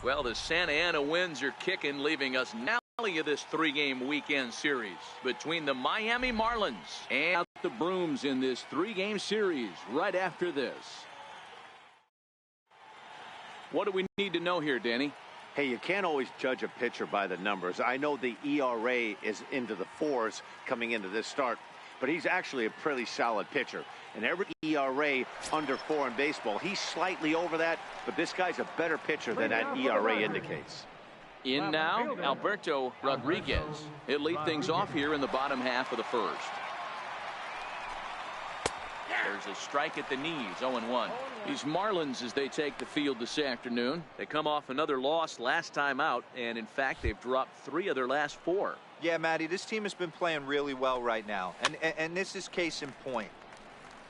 Well, the Santa Ana Winds are kicking, leaving us now of this three-game weekend series between the Miami Marlins and the Brooms in this three-game series right after this. What do we need to know here, Danny? Hey, you can't always judge a pitcher by the numbers. I know the ERA is into the 4s coming into this start, but he's actually a pretty solid pitcher. And every ERA under 4 in baseball, he's slightly over that, but this guy's a better pitcher than that ERA indicates. In now, Alberto Rodriguez. He'll lead things off here in the bottom half of the first. There's a strike at the knees, 0-1. These Marlins, as they take the field this afternoon, they come off another loss last time out, and in fact, they've dropped 3 of their last 4. Yeah, Matty, this team has been playing really well right now, and this is case in point.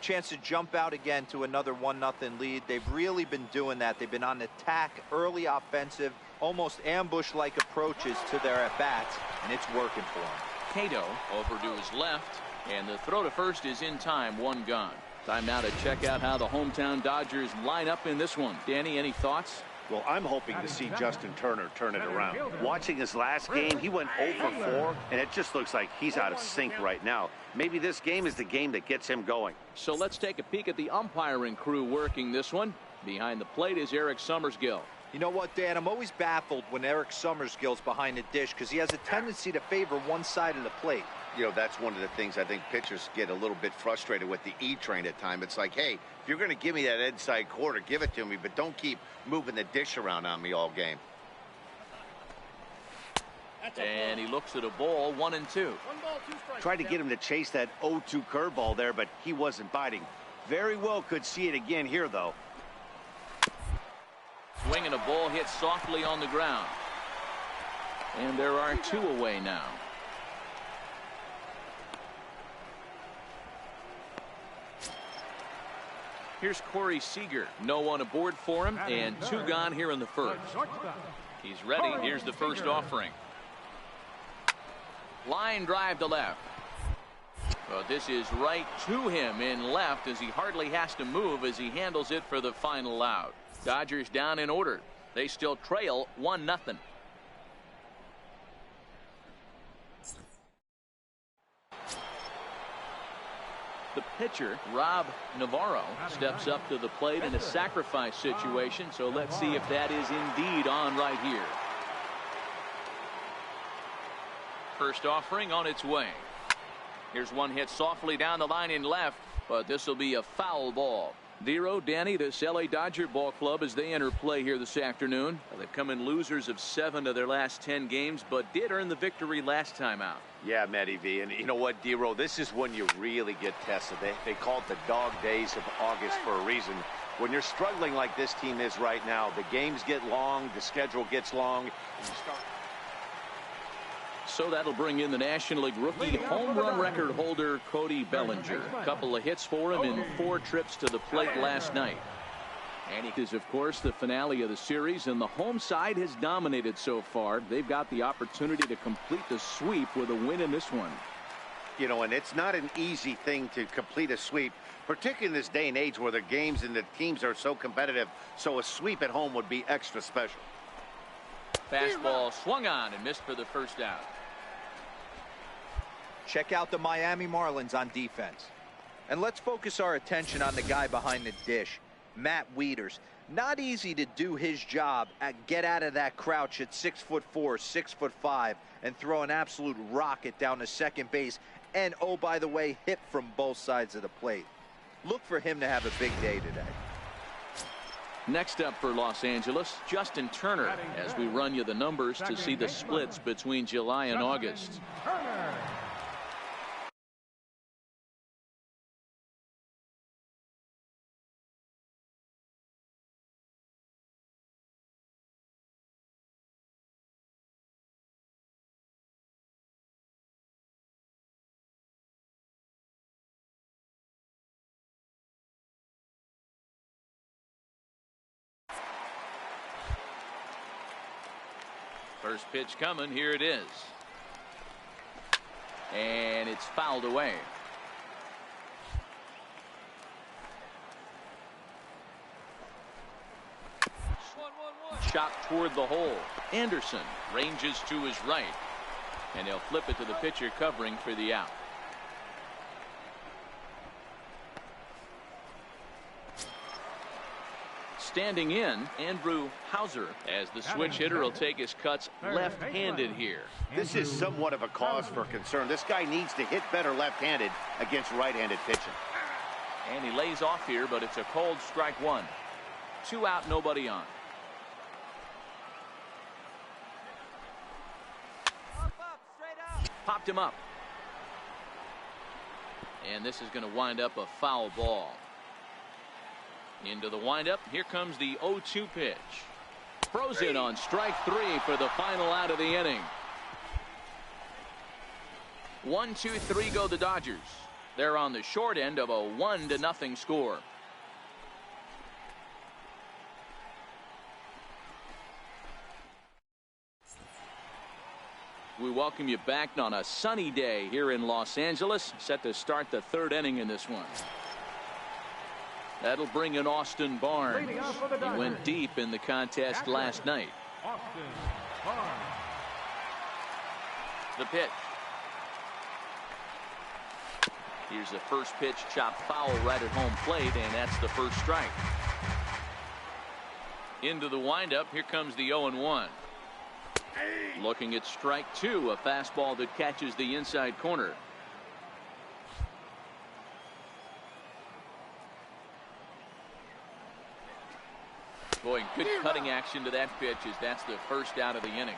Chance to jump out again to another 1-0 lead. They've really been doing that. They've been on attack, early offensive, almost ambush-like approaches to their at-bats, and it's working for them. Cato over to his left, and the throw to first is in time, 1 gone. Time now to check out how the hometown Dodgers line up in this one. Danny, any thoughts? Well, I'm hoping to see Justin Turner turn it around. Watching his last game, he went 0 for 4, and it just looks like he's out of sync right now. Maybe this game is the game that gets him going. So let's take a peek at the umpiring crew working this one. Behind the plate is Eric Summersgill. You know what, Dan? I'm always baffled when Eric Summersgill's behind the dish because he has a tendency to favor one side of the plate. You know, that's one of the things I think pitchers get a little bit frustrated with the E-train at times. It's like, hey, if you're going to give me that inside corner, give it to me, but don't keep moving the dish around on me all game. And he looks at a ball, 1-2. Tried to get him to chase that 0-2 curveball there, but he wasn't biting. Very well could see it again here, though. Swinging a ball hit softly on the ground. And there are 2 away now. Here's Corey Seager. No one aboard for him, and 2 gone here in the first. He's ready. Here's the first offering. Line drive to left. But this is right to him in left as he hardly has to move as he handles it for the final out. Dodgers down in order. They still trail 1-0. The pitcher, Rob Navarro, steps up to the plate in a sacrifice situation, so let's see if that is indeed on right here. First offering on its way. Here's one hit softly down the line in left, but this will be a foul ball. Vero, Danny, this LA Dodger ball club as they enter play here this afternoon. They've come in losers of 7 of their last 10 games, but did earn the victory last time out. Yeah, Matty V, and you know what, Dero, this is when you really get tested. They call it the dog days of August for a reason. When you're struggling like this team is right now, the games get long, the schedule gets long. So that'll bring in the National League rookie home run record holder Cody Bellinger. A couple of hits for him in 4 trips to the plate last night. And it is, of course, the finale of the series, and the home side has dominated so far. They've got the opportunity to complete the sweep with a win in this one. You know, and it's not an easy thing to complete a sweep, particularly in this day and age where the games and the teams are so competitive. So a sweep at home would be extra special. Fastball swung on and missed for the first out. Check out the Miami Marlins on defense. And let's focus our attention on the guy behind the dish, Matt Wieters. Not easy to do his job at get out of that crouch at 6'4", 6'5", and throw an absolute rocket down to second base. And, oh, by the way, hit from both sides of the plate. Look for him to have a big day today. Next up for Los Angeles, Justin Turner, as we run you the numbers to see the splits between July and August. First pitch coming. Here it is. And it's fouled away. chopped toward the hole. Anderson ranges to his right, and he'll flip it to the pitcher covering for the out. Standing in, Andrew Hauser, as the switch hitter will take his cuts left-handed here. This is somewhat of a cause for concern. This guy needs to hit better left-handed against right-handed pitching. And he lays off here, but it's a cold strike one. 2 out, nobody on. Popped him up. And this is going to wind up a foul ball. Into the windup. Here comes the 0-2 pitch. Throws it on strike 3 for the final out of the inning. 1-2-3 go the Dodgers. They're on the short end of a 1-0 score. We welcome you back on a sunny day here in Los Angeles, set to start the 3rd inning in this one. That'll bring in Austin Barnes. He went deep in the contest last night. The pitch. Here's the first pitch, chopped foul right at home plate, and that's the first strike. Into the windup. Here comes the 0-1. Looking at strike 2, a fastball that catches the inside corner. Boy, good cutting action to that pitch as that's the first out of the inning.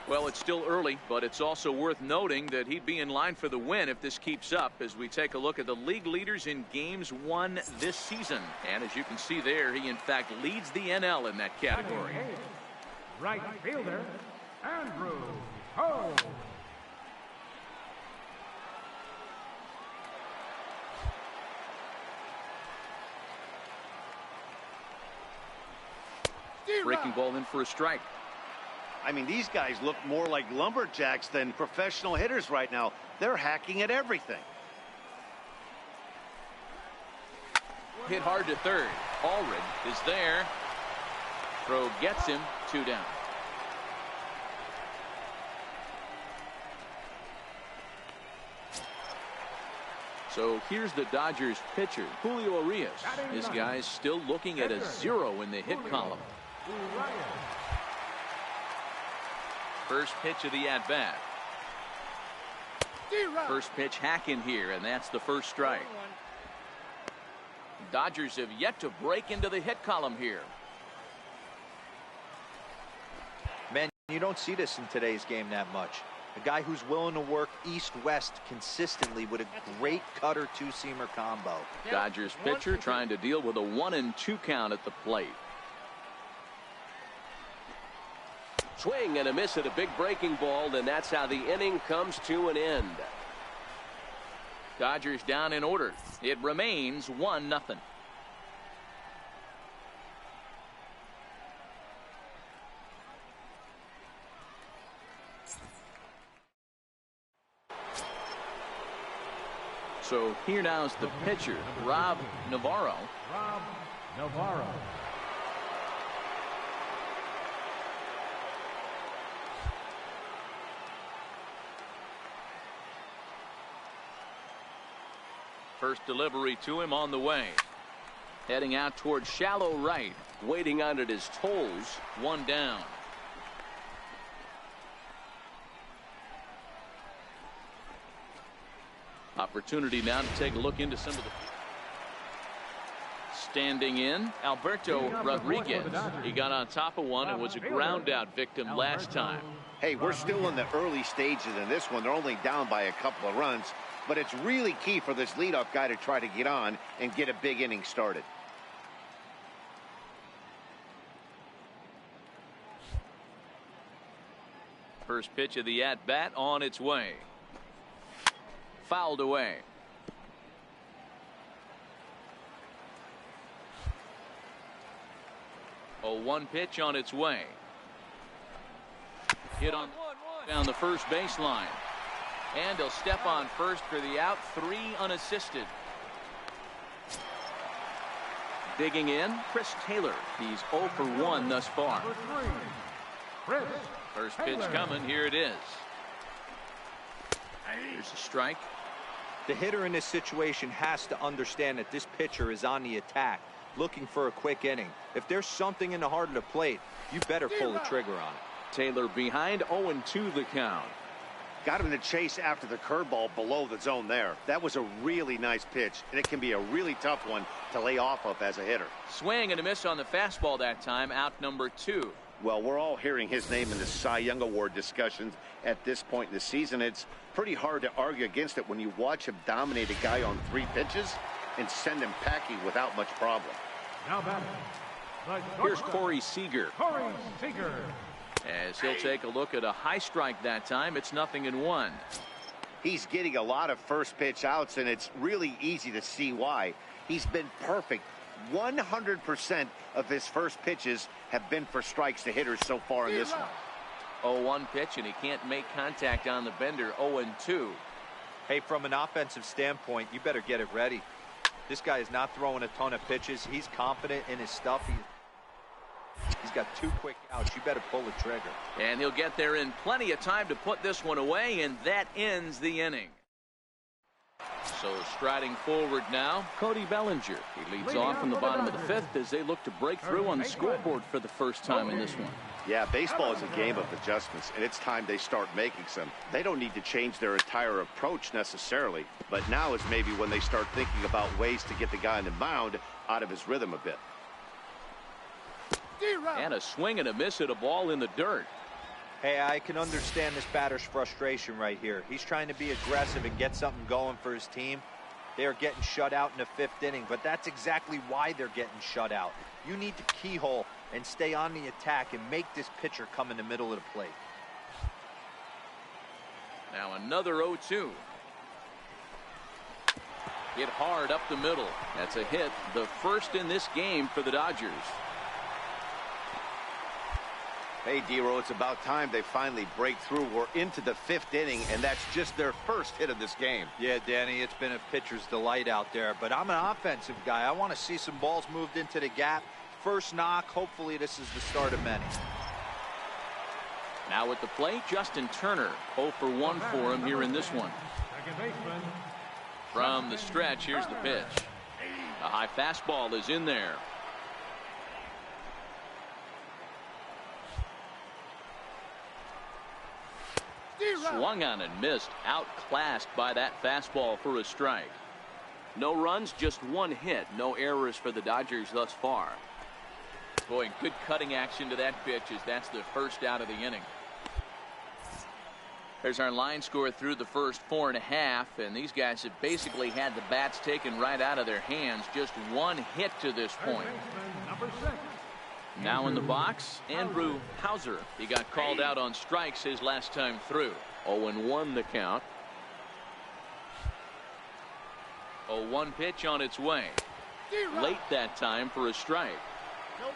Well, it's still early, but it's also worth noting that he'd be in line for the win if this keeps up as we take a look at the league leaders in games won this season. And as you can see there, he in fact leads the NL in that category. Right fielder, Andrew Cole. Breaking ball in for a strike. I mean, these guys look more like lumberjacks than professional hitters right now. They're hacking at everything. Hit hard to third. Allred is there. Throw gets him. 2 down. So here's the Dodgers pitcher, Julio Urias. This guy's still looking at a 0 in the hit column. First pitch of the at-bat. First pitch hacking here, and that's the first strike. Dodgers have yet to break into the hit column here. Man, you don't see this in today's game that much. A guy who's willing to work east-west consistently with a great cutter two-seamer combo. Dodgers pitcher trying to deal with a 1-2 count at the plate. Swing and a miss at a big breaking ball, and that's how the inning comes to an end. Dodgers down in order. It remains 1-0. So here now is the pitcher, Rob Navarro. Rob Navarro. First delivery to him on the way. Heading out towards shallow right. Waiting on it his toes. 1 down. Opportunity now to take a look into some of the. Standing in, Alberto Rodriguez. He got on top of one and was a ground out victim last time. Hey, we're still in the early stages in this one. They're only down by a couple of runs, but it's really key for this leadoff guy to try to get on and get a big inning started. First pitch of the at-bat on its way. Fouled away. A 1 pitch on its way. Hit on down the first baseline. And he'll step on first for the out. 3 unassisted. Digging in, Chris Taylor. He's 0 for 1 thus far. Number 3, Chris First pitch Taylor. coming. Here it is. Here's a strike. The hitter in this situation has to understand that this pitcher is on the attack, looking for a quick inning. If there's something in the heart of the plate, you better pull the trigger on it. Taylor behind, 0-2 the count. Got him to chase after the curveball below the zone there. That was a really nice pitch, and it can be a really tough one to lay off of as a hitter. Swing and a miss on the fastball that time. Out number 2. Well, we're all hearing his name in the Cy Young Award discussions at this point in the season. It's pretty hard to argue against it when you watch him dominate a guy on 3 pitches and send him packing without much problem. Now batting. The Here's shortstop, Corey Seager. Corey Seager. As he'll take a look at a high strike that time. It's 0-1. He's getting a lot of first pitch outs, and it's really easy to see why. He's been perfect. 100% of his first pitches have been for strikes to hitters so far in this one. 0-1 pitch, and he can't make contact on the bender. 0-2. Hey, from an offensive standpoint, you better get it ready. This guy is not throwing a ton of pitches. He's confident in his stuff. He's got 2 quick outs. You better pull the trigger. And he'll get there in plenty of time to put this one away, and that ends the inning. So striding forward now, Cody Bellinger. He leads off in the bottom of the 5th as they look to break through on the scoreboard for the first time in this one. Yeah, baseball is a game of adjustments, and it's time they start making some. They don't need to change their entire approach necessarily, but now is maybe when they start thinking about ways to get the guy on the mound out of his rhythm a bit. And a swing and a miss at a ball in the dirt. Hey, I can understand this batter's frustration right here. He's trying to be aggressive and get something going for his team. They are getting shut out in the 5th inning, but that's exactly why they're getting shut out. You need to keyhole and stay on the attack and make this pitcher come in the middle of the plate. Now another 0-2. Hit hard up the middle. That's a hit, the first in this game for the Dodgers. Hey, D-Row, it's about time they finally break through. We're into the 5th inning, and that's just their first hit of this game. Yeah, Danny, it's been a pitcher's delight out there, but I'm an offensive guy. I want to see some balls moved into the gap. First knock, hopefully this is the start of many. Now at the plate, Justin Turner. 0 for 1 for him here in this one. Second baseman. From the stretch, here's the pitch. A high fastball is in there. Swung on and missed. Outclassed by that fastball for a strike. No runs, just 1 hit. No errors for the Dodgers thus far. Boy, good cutting action to that pitch as that's the first out of the inning. There's our line score through the first 4.5, and these guys have basically had the bats taken right out of their hands. Just 1 hit to this point. Third baseman, number 6. Now in the box, Andrew Hauser. He got called out on strikes his last time through. 0-1 the count. 0-1 pitch on its way. Late that time for a strike.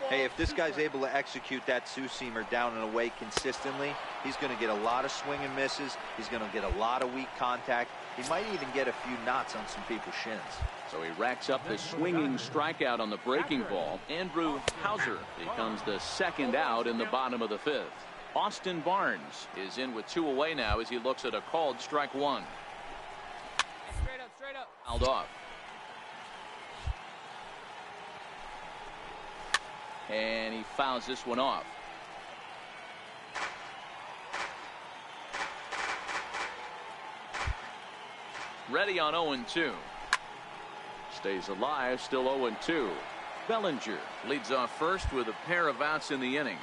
Hey, if this guy's able to execute that two-seamer down and away consistently, he's going to get a lot of swing and misses. He's going to get a lot of weak contact. He might even get a few knots on some people's shins. So he racks up the swinging strikeout on the breaking ball. Andrew Hauser becomes the 2nd out in the bottom of the 5th. Austin Barnes is in with 2 away now as he looks at a called strike 1. Straight up. Fouled off. And he fouls this one off. Ready on 0-2. Stays alive, still 0-2. Bellinger leads off first with a pair of outs in the inning.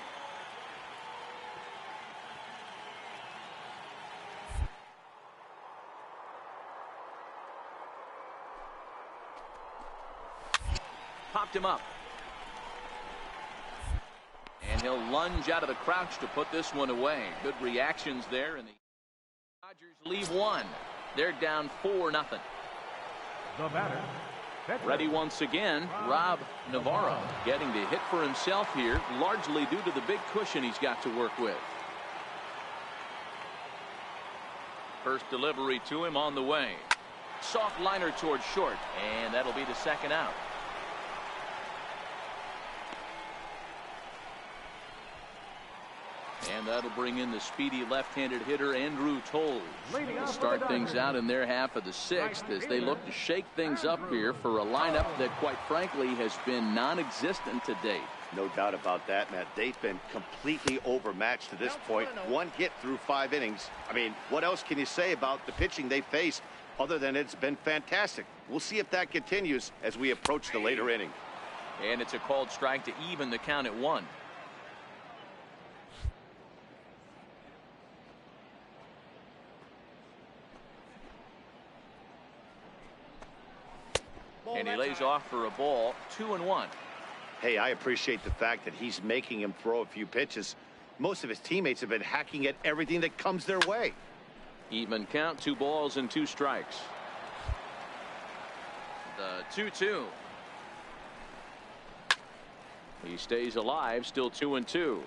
Popped him up. And he'll lunge out of the crouch to put this one away. Good reactions there, and the Dodgers leave 1. They're down 4-0. The batter. Ready once again, Rob Navarro getting to hit for himself here, largely due to the big cushion he's got to work with. First delivery to him on the way. Soft liner towards short, and that'll be the 2nd out. And that'll bring in the speedy left-handed hitter Andrew Toles. They'll start things out in their half of the sixth as they look to shake things up here for a lineup that, quite frankly, has been non-existent to date. No doubt about that, Matt. They've been completely overmatched to this point. One hit through 5 innings. I mean, what else can you say about the pitching they faced other than it's been fantastic? We'll see if that continues as we approach the later inning. And it's a called strike to even the count at 1. And he lays off for a ball. 2-1. Hey, I appreciate the fact that he's making him throw a few pitches. Most of his teammates have been hacking at everything that comes their way. Even count, 2 balls and 2 strikes. The 2-2. He stays alive, still 2-2.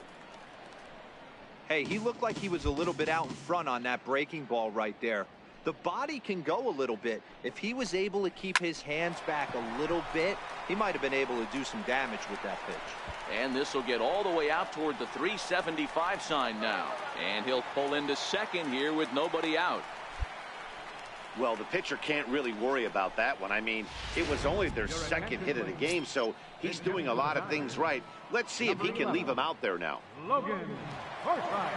Hey, he looked like he was a little bit out in front on that breaking ball right there. The body can go a little bit. If he was able to keep his hands back a little bit, he might have been able to do some damage with that pitch. And this will get all the way out toward the 375 sign now. And he'll pull into second here with nobody out. Well, the pitcher can't really worry about that one. I mean, it was only their second hit of the game, so he's doing a lot of things right. Let's see if he can leave him out there now. Logan Forsythe.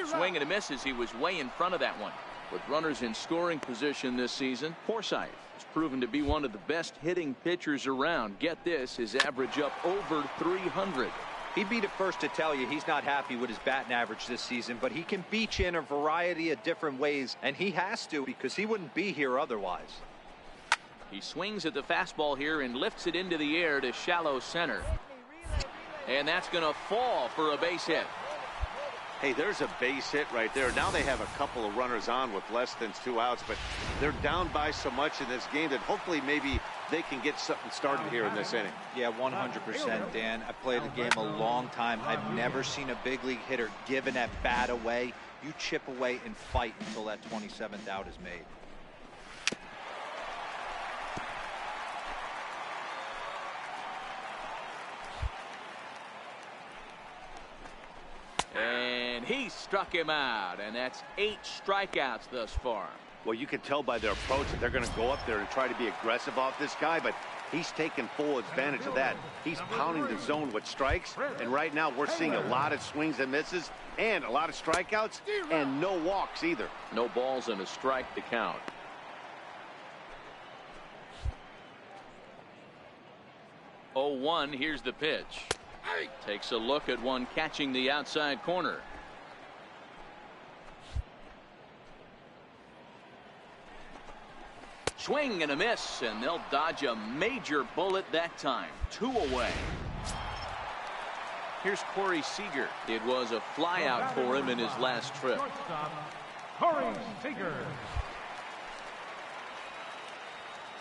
Swing and a miss as he was way in front of that one. With runners in scoring position this season, Forsythe has proven to be one of the best hitting pitchers around. Get this, his average up over 300. He'd be the first to tell you he's not happy with his batting average this season, but he can beat you in a variety of different ways, and he has to because he wouldn't be here otherwise. He swings at the fastball here and lifts it into the air to shallow center. And that's going to fall for a base hit. Hey, there's a base hit right there. Now they have a couple of runners on with less than 2 outs, but they're down by so much in this game that hopefully maybe they can get something started here in this inning. Yeah, 100%, Dan. I've played the game a long time. I've never seen a big league hitter giving that bat away. You chip away and fight until that 27th out is made. And he struck him out, and that's 8 strikeouts thus far. Well, you can tell by their approach that they're going to go up there and try to be aggressive off this guy, but he's taking full advantage of that. He's pounding the zone with strikes, and right now we're seeing a lot of swings and misses and a lot of strikeouts and no walks either. No balls and a strike to count. Oh, 1, here's the pitch. Takes a look at one catching the outside corner. Swing and a miss, and they'll dodge a major bullet that time. 2 away. Here's Corey Seager. It was a flyout for him in his last trip. Corey Seager.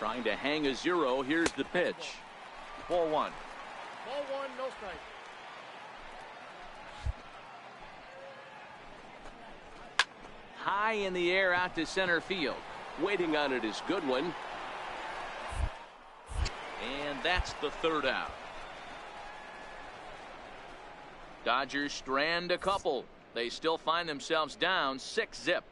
Trying to hang a 0. Here's the pitch. Ball 1. Ball 1, no strike. High in the air out to center field. Waiting on it is Goodwin. And that's the 3rd out. Dodgers strand a couple. They still find themselves down 6-0.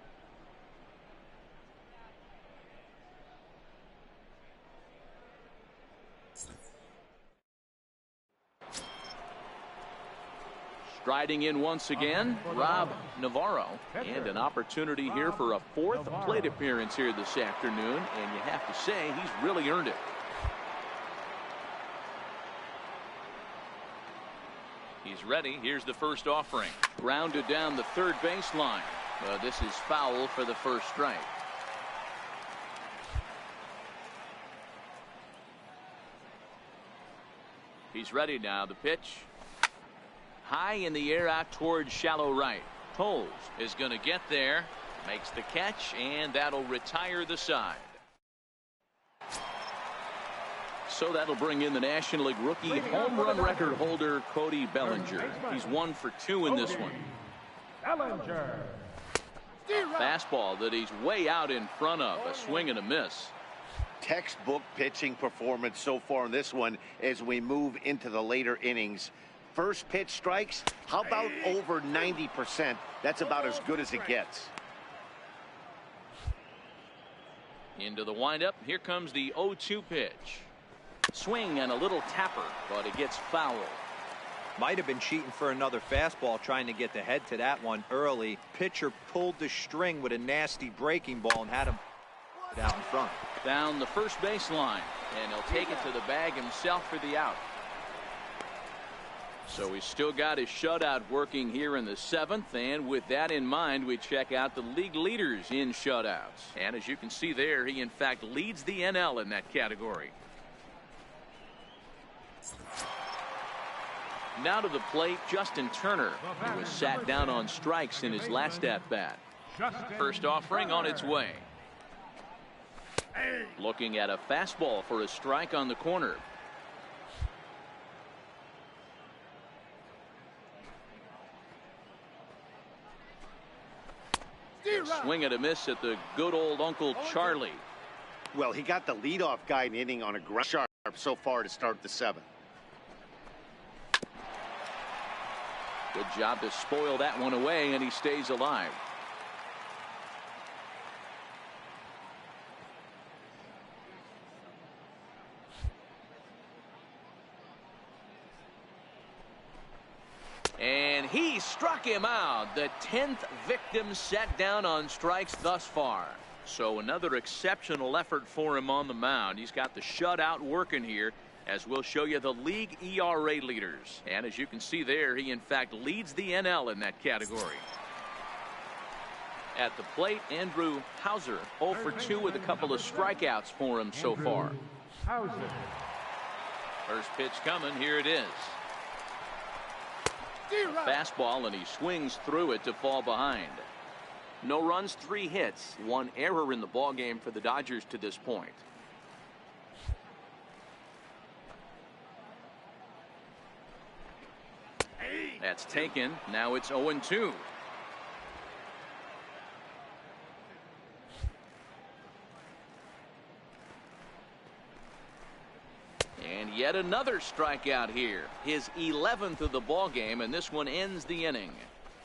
Striding in once again, Rob Navarro, and an opportunity here for a 4th plate appearance here this afternoon, and you have to say he's really earned it. He's ready. Here's the first offering. Grounded down the 3rd baseline. This is foul for the first strike. He's ready now. The pitch. High in the air out towards shallow right. Toles is going to get there. Makes the catch, and that'll retire the side. So that'll bring in the National League rookie home run record holder Cody Bellinger. He's 1 for 2 in this one. Bellinger. Fastball that he's way out in front of. A swing and a miss. textbook pitching performance so far in this one as we move into the later innings. First pitch strikes, how about over 90%? That's about as good as it gets. Into the windup. Here comes the 0-2 pitch. Swing and a little tapper, but it gets foul. Might have been cheating for another fastball, trying to get the head to that one early. Pitcher pulled the string with a nasty breaking ball and had him out in front. Down the first baseline, and he'll take it to the bag himself for the out. So he's still got his shutout working here in the 7th, and with that in mind, we check out the league leaders in shutouts. And as you can see there, he in fact leads the NL in that category. Now to the plate, Justin Turner, who was sat down on strikes in his last at-bat. First offering on its way. Looking at a fastball for a strike on the corner. Swing and a miss at the good old Uncle Charlie. Well, he got the leadoff guy in inning on a ground sharp so far to start the 7th. Good job to spoil that one away, and he stays alive. And he struck him out. The 10th victim set down on strikes thus far. So another exceptional effort for him on the mound. He's got the shutout working here, as we'll show you the league ERA leaders. And as you can see there, he in fact leads the NL in that category. At the plate, Andrew Hauser, 0 for 2 with a couple of strikeouts for him so far. First pitch coming, here it is. A fastball, and he swings through it to fall behind. No runs, 3 hits, 1 error in the ball game for the Dodgers to this point. That's taken. Now it's 0-2. And yet another strikeout here. His 11th of the ball game, and this one ends the inning.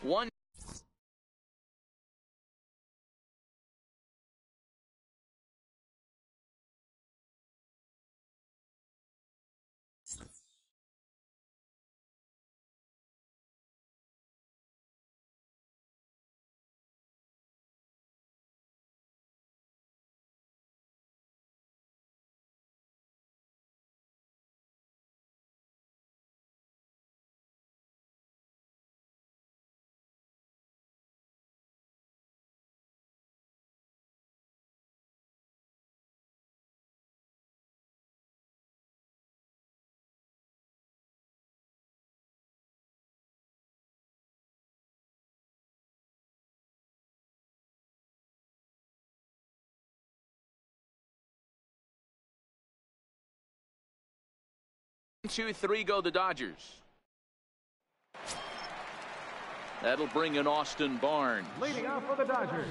1. Two, 3 go the Dodgers. That'll bring in Austin Barnes. Leading off for the Dodgers,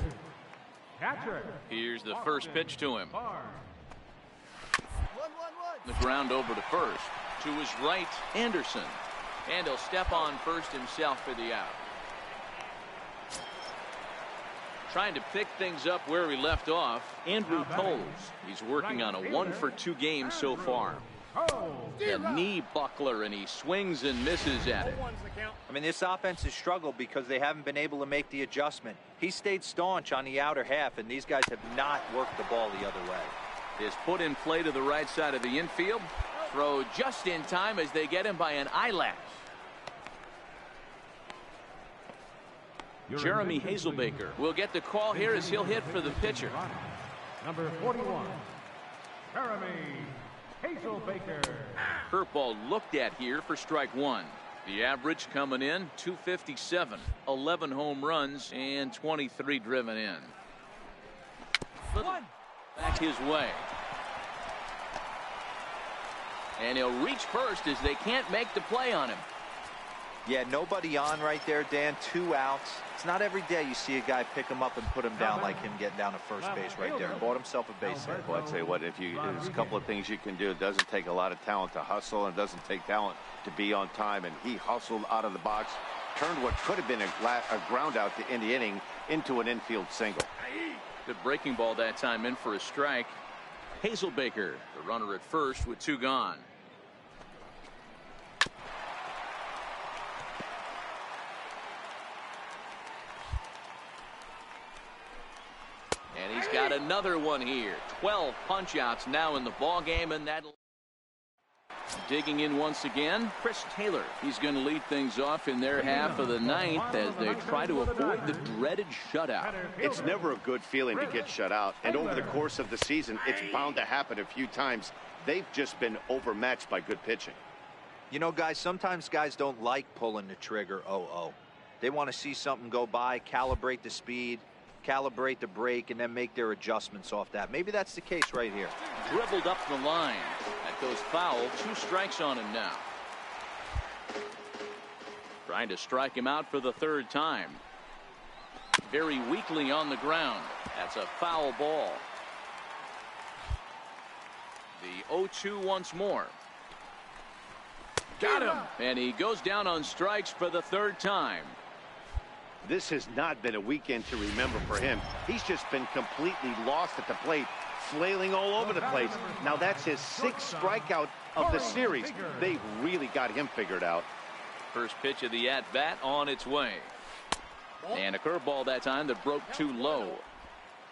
catcher. Here's the first pitch to him. Barnes. The ground over to first. To his right, Anderson. And he'll step on first himself for the out. Trying to pick things up where he left off, Andrew Toles. He's working on a 1 for 2 game so far. A knee buckler, and he swings and misses at it. I mean, this offense has struggled because they haven't been able to make the adjustment. He stayed staunch on the outer half, and these guys have not worked the ball the other way. Is put in play to the right side of the infield. Throw just in time as they get him by an eyelash. Jeremy Hazelbaker will get the call here as he'll hit for the pitcher. Number 41, Jeremy Hazelbaker. Curveball looked at here for strike 1. The average coming in 257, 11 home runs and 23 driven in. Back his way. And he'll reach first as they can't make the play on him. Yeah, nobody on right there, Dan. 2 outs. It's not every day you see a guy pick him up and put him down like him getting down to first base right there. Bought himself a base hit. Well, I'd say what, there's a couple of things you can do. It doesn't take a lot of talent to hustle, and it doesn't take talent to be on time. And he hustled out of the box, turned what could have been a ground out to end the inning into an infield single. Good breaking ball that time, in for a strike. Hazelbaker, the runner at first with 2 gone. And he's got another one here. 12 punch-outs now in the ball game, and that digging in once again, Chris Taylor. He's going to lead things off in their half of the 9th as they try to avoid the dreaded shutout. It's never a good feeling to get shut out, and over the course of the season, it's bound to happen a few times. They've just been overmatched by good pitching. You know, guys, sometimes guys don't like pulling the trigger 0-0. They want to see something go by, calibrate the speed, calibrate the brake, and then make their adjustments off that. Maybe that's the case right here. Dribbled up the line. That goes foul. 2 strikes on him now. Trying to strike him out for the 3rd time. Very weakly on the ground. That's a foul ball. The 0-2 once more. Got him. And he goes down on strikes for the 3rd time. This has not been a weekend to remember for him. He's just been completely lost at the plate, flailing all over the place. Now that's his 6th strikeout of the series. They've really got him figured out. First pitch of the at-bat on its way. And a curveball that time that broke too low.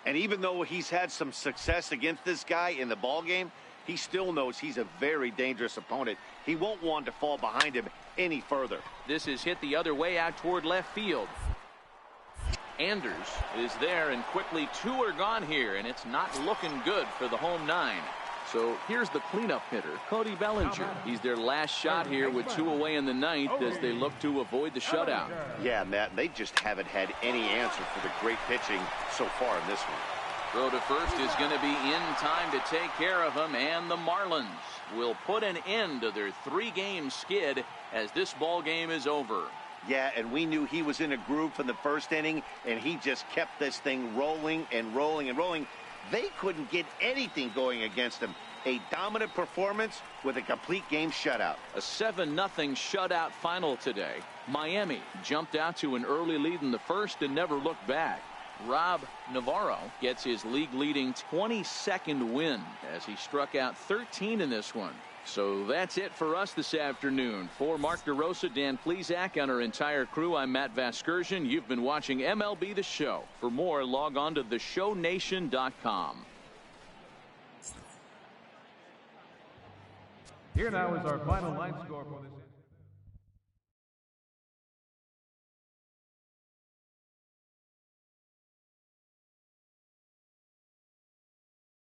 And even though he's had some success against this guy in the ball game, he still knows he's a very dangerous opponent. He won't want to fall behind him any further. This is hit the other way out toward left field. Anders is there, and quickly 2 are gone here, and it's not looking good for the home 9. So here's the cleanup hitter, Cody Bellinger. He's their last shot here with 2 away in the 9th as they look to avoid the shutout. Yeah, Matt, they just haven't had any answer for the great pitching so far in this one. Throw to first is going to be in time to take care of him, and the Marlins will put an end to their 3-game skid as this ball game is over. Yeah, and we knew he was in a groove from the 1st inning, and he just kept this thing rolling and rolling and rolling. They couldn't get anything going against him. A dominant performance with a complete game shutout. A 7-0 shutout final today. Miami jumped out to an early lead in the 1st and never looked back. Rob Navarro gets his league-leading 22nd win as he struck out 13 in this one. So that's it for us this afternoon. For Mark DeRosa, Dan Plesac, and our entire crew, I'm Matt Vasgersian. You've been watching MLB The Show. For more, log on to theshownation.com. Here now is our final line score for this.